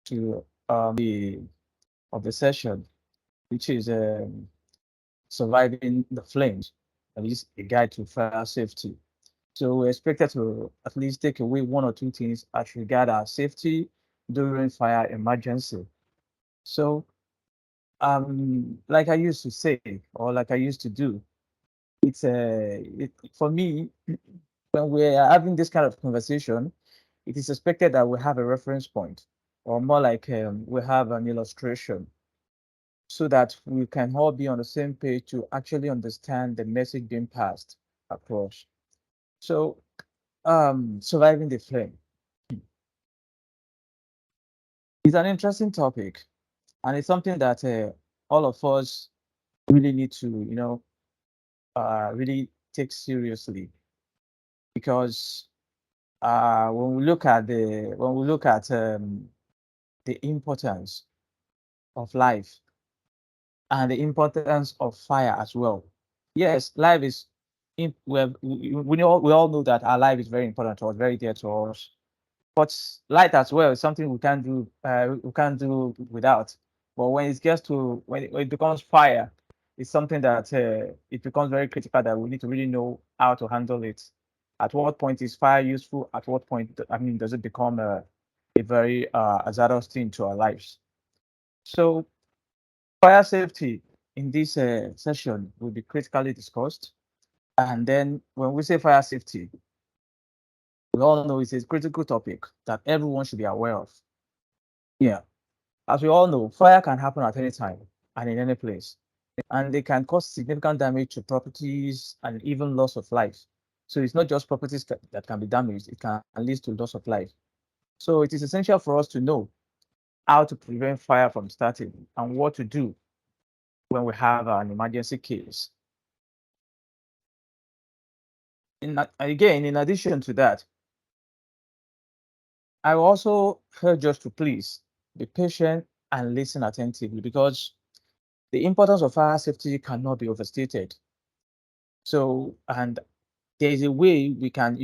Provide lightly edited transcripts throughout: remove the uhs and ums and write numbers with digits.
to the of the session, which is surviving the flames, at least a guide to fire safety. So we're expected to at least take away one or two things as regard our safety during fire emergency. So like I used to say, or like I used to do, it's for me, when we're having this kind of conversation, it is expected that we have a reference point, or more like we have an illustration, so that we can all be on the same page to actually understand the message being passed across. So, surviving the flame is an interesting topic, and it's something that all of us really need to, really take seriously, because when we look at the importance of life and the importance of fire as well. Yes, life is we all know that our life is very important to us, very dear to us. But light as well is something we can't do without. But when it becomes fire, it's something that it becomes very critical that we need to really know how to handle it. At what point is fire useful? At what point, I mean, does it become a very hazardous thing to our lives? So fire safety in this session will be critically discussed. And then when we say fire safety, we all know it's a critical topic that everyone should be aware of. Yeah. As we all know, fire can happen at any time and in any place, and they can cause significant damage to properties and even loss of life. So it's not just properties that can be damaged, it can lead to loss of life. So it is essential for us to know how to prevent fire from starting and what to do when we have an emergency case. Again, in addition to that, I also urge us to please be patient and listen attentively, because the importance of fire safety cannot be overstated. So, and there is a way we can,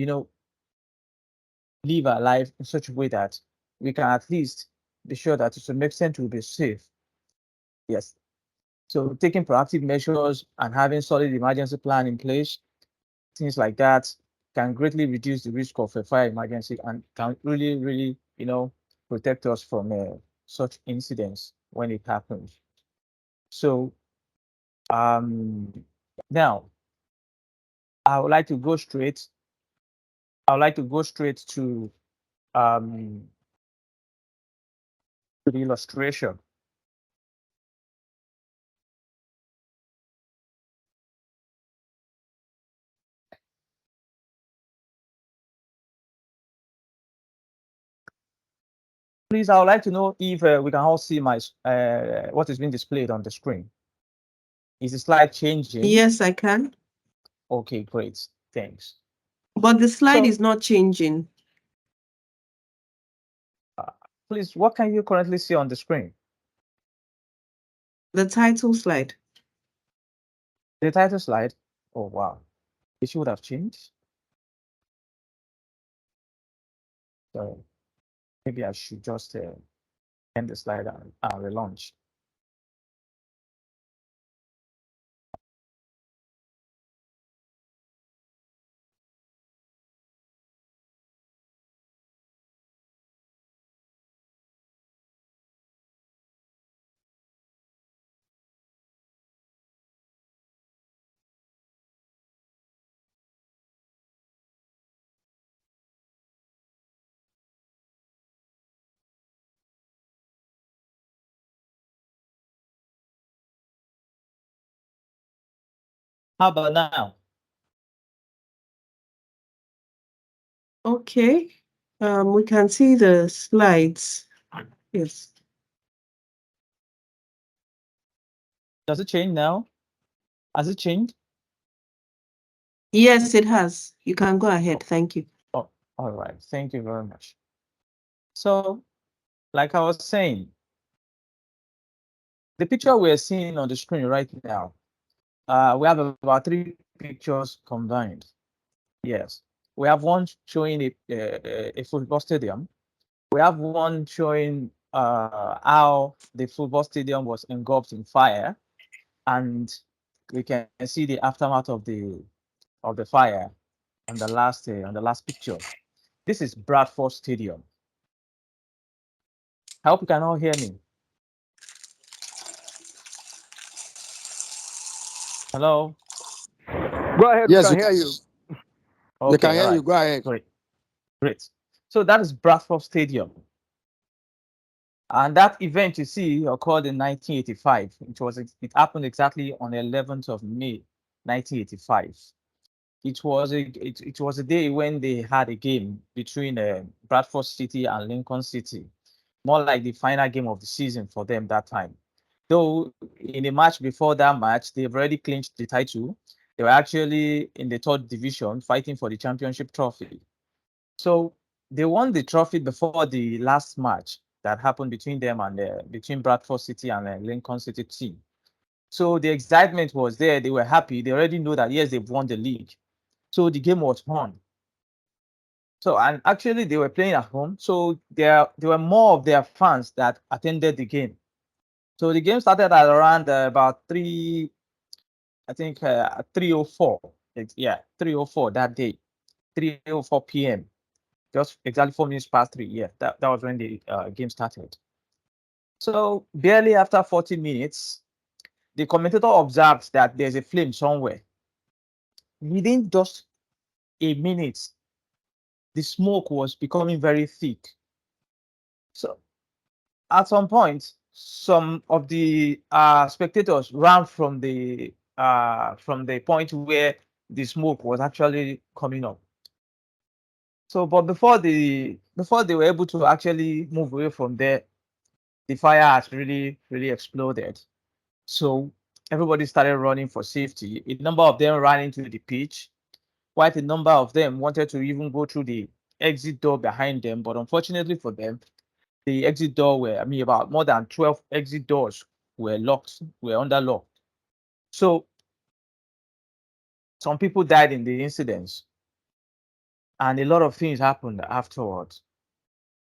live our life in such a way that we can at least be sure that to some extent we'll be safe. Yes. So taking proactive measures and having solid emergency plan in place, things like that, can greatly reduce the risk of a fire emergency and can really, really, protect us from such incidents when it happens. So now I would like to go straight. I would like to go straight um, to the illustration. Please, I would like to know if we can all see my what is being displayed on the screen. Is the slide changing? Yes, I can. Okay, great. Thanks. But the slide So, is not changing. uh, please, what can you currently see on the screen? The title slide. The title slide. Oh, wow. It should have changed. So maybe I should just end the slide and relaunch. How about now? Okay. We can see the slides. Yes. Does it change now? Has it changed? Yes, it has. You can go ahead. Oh, Thank you. oh, all right. Thank you very much. So, like I was saying, the picture we're seeing on the screen right now, we have about three pictures combined. Yes, we have one showing a football stadium. We have one showing how the football stadium was engulfed in fire, and we can see the aftermath of the fire on the last picture. This is Bradford Stadium. I hope you can all hear me. Hello. Go ahead, we Yes, can hear you. we Okay. can All hear you. right. Go ahead. Great. Great. So that is Bradford Stadium. And that event you see occurred in 1985. It happened exactly on the 11th of May, 1985. It was a day when they had a game between Bradford City and Lincoln City, more like the final game of the season for them that time. Though in the match before that match, they've already clinched the title. They were actually in the third division fighting for the championship trophy. So they won the trophy before the last match that happened between them and between Bradford City and Lincoln City team. So the excitement was there. They were happy. They already know that yes, they've won the league. So the game was on. So and actually they were playing at home. So there were more of their fans that attended the game. So the game started at around about I think 3:04. Yeah, 3:04 that day, 3:04 p.m. Just exactly 4 minutes past three. Yeah, that was when the game started. So barely after 40 minutes, the commentator observed that there's a flame somewhere. Within just a minute, the smoke was becoming very thick. So at some point, some of the spectators ran from the point where the smoke was actually coming up. So, but before they were able to actually move away from there, the fire has really exploded. So everybody started running for safety. A number of them ran into the pitch. Quite a number of them wanted to even go through the exit door behind them, but unfortunately for them, the exit door were, I mean, about more than 12 exit doors were locked, were under lock. So some people died in the incidents, and a lot of things happened afterwards,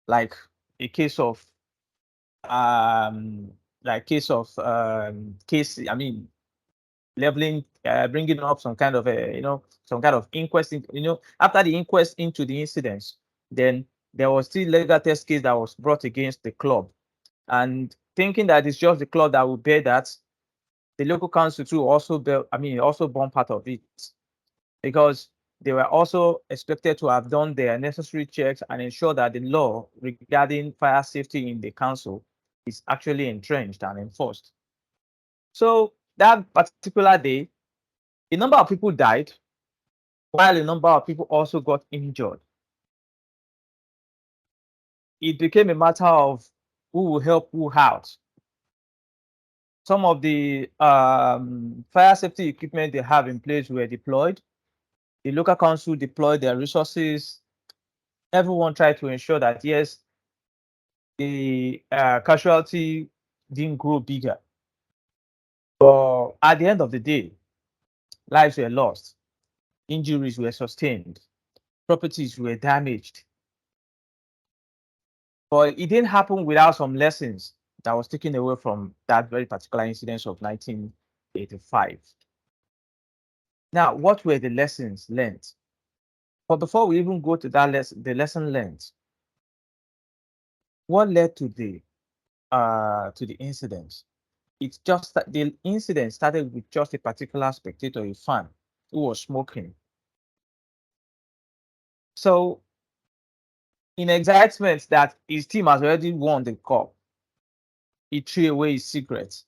like a case of um case, I mean, leveling, bringing up some kind of a, some kind of inquest, after the inquest into the incidents, then there was still legal test case that was brought against the club, and thinking that it's just the club that will bear that, the local council too also bear, I mean, also borne part of it, because they were also expected to have done their necessary checks and ensure that the law regarding fire safety in the council is actually entrenched and enforced. So that particular day, a number of people died, while a number of people also got injured. It became a matter of who will help who out. Some of the fire safety equipment they have in place were deployed. The local council deployed their resources. Everyone tried to ensure that yes, the casualty didn't grow bigger. But at the end of the day, lives were lost, injuries were sustained, properties were damaged. But it didn't happen without some lessons that was taken away from that very particular incident of 1985. Now, what were the lessons learned? But before we even go to that the lesson learned, what led to the incident? It's just that the incident started with just a particular spectator, a fan, who was smoking. So, in excitement that his team has already won the cup, he threw away his cigarette.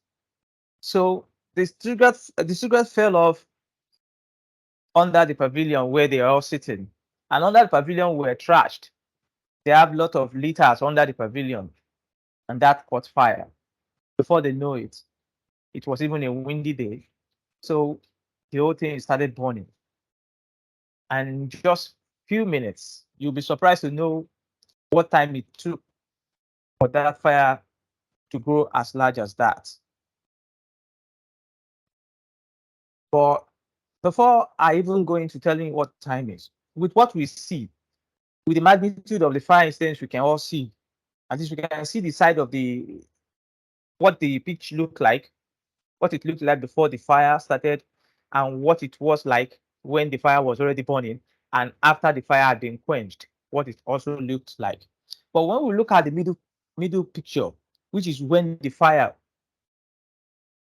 So the cigarette fell off under the pavilion where they are all sitting, and under the pavilion were trashed. They have a lot of litters under the pavilion, and that caught fire. Before they know it, it was even a windy day, so the whole thing started burning. And in just few minutes, you'll be surprised to know what time it took for that fire to grow as large as that. But before I even go into telling you what time is, with what we see, with the magnitude of the fire incidents we can all see, At least we can see the side of what the pitch looked like, what it looked like before the fire started, and what it was like when the fire was already burning, and after the fire had been quenched, what it also looked like. But when we look at the middle picture, which is when the fire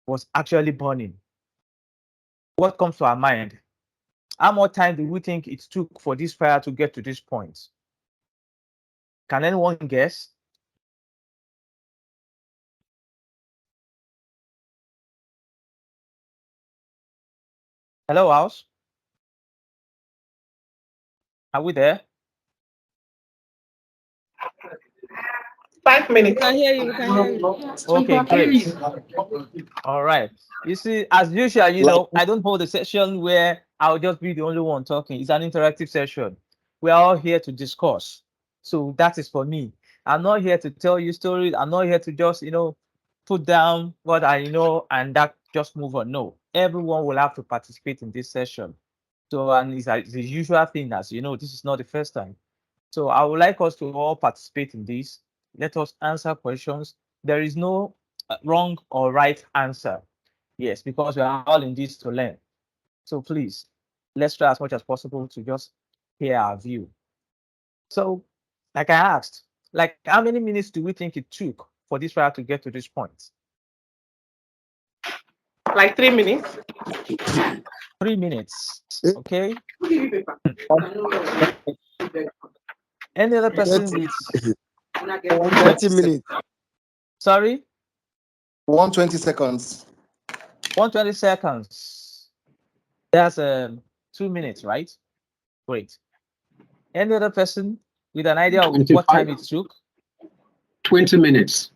was actually burning, what comes to our mind? How much time do we think it took for this fire to get to this point? Can anyone guess? Hello, house? Are we there? 5 We minutes. can hear you. We can hear you. Okay, great. All right. You see, as usual, I don't hold a session where I'll just be the only one talking. It's an interactive session. We're all here to discuss. So that is for me. I'm not here to tell you stories. I'm not here to just, put down what I know and that just move on. No, everyone will have to participate in this session. So, and it's the usual thing, as you know, this is not the first time. So I would like us to all participate in this. Let us answer questions. There is no wrong or right answer. Yes, because we are all in this to learn. So please, let's try as much as possible to just hear our view. So, like I asked, like how many minutes do we think it took for this fire to get to this point? Like 3 minutes. 3 minutes. Okay. Any other person with 30 minutes. sorry? 120 seconds. 120 seconds. That's 2 minutes, right? Great. Any other person with an idea of what time it took? 20 minutes.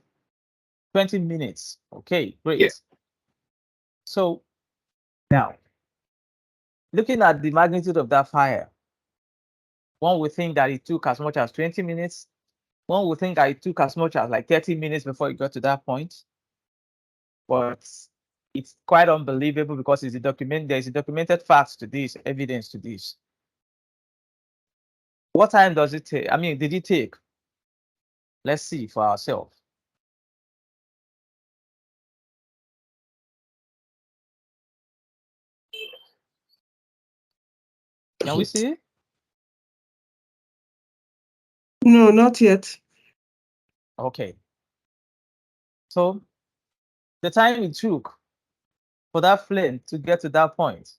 20 minutes. Okay, great. Yeah. So now, looking at the magnitude of that fire, one would think that it took as much as 20 minutes. One would think that it took as much as like 30 minutes before it got to that point. But it's quite unbelievable because there's a documented facts to this, evidence to this. What time does it take? I mean, did it take? Let's see for ourselves. Can we see it? No, not yet. Okay. So the time it took for that flame to get to that point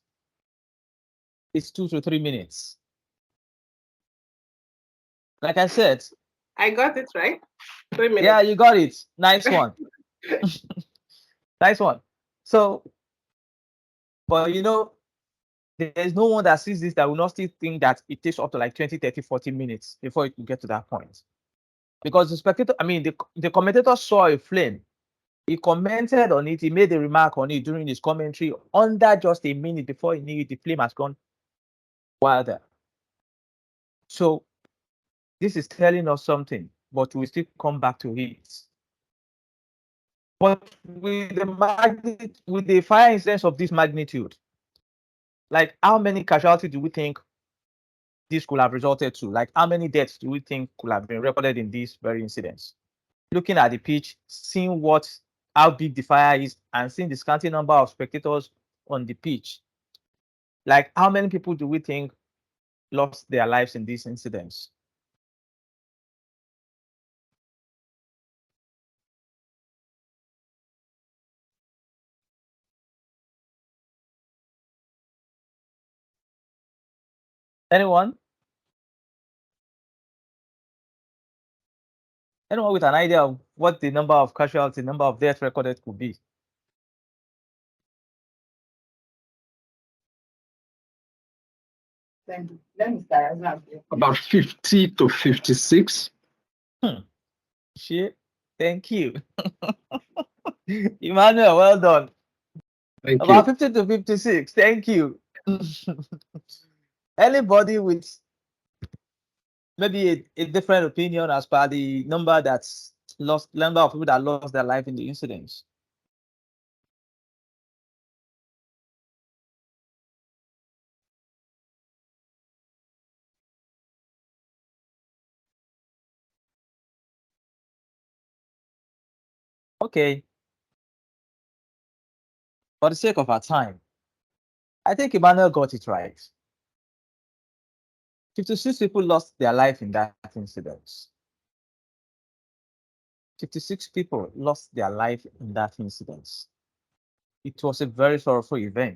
is 2 to 3 minutes. Like I said, I got it right. 3 minutes. yeah, you got it. Nice one. Nice one. So, but there's no one that sees this that will not still think that it takes up to like 20, 30, 40 minutes before it will get to that point. Because the spectator, I mean, the commentator saw a flame. He commented on it. He made a remark on it during his commentary. Under just a minute before he knew it, the flame has gone wilder. So this is telling us something, but we still come back to it. But with the fire incidents of this magnitude, like how many casualties do we think this could have resulted to? Like how many deaths do we think could have been recorded in these very incidents? Looking at the pitch, seeing how big the fire is, and seeing the scanty number of spectators on the pitch, like how many people do we think lost their lives in these incidents? Anyone? Anyone with an idea of what the number of casualties, number of deaths recorded could be? About 50 to 56. Shit. Thank you. Emmanuel, well done. Thank About you. 50 to 56. Thank you. Anybody with maybe a different opinion as per the number of people that lost their life in the incidents? Okay. For the sake of our time, I think Emmanuel got it right. 56 people lost their life in that incident. 56 people lost their life in that incident. It was a very sorrowful event.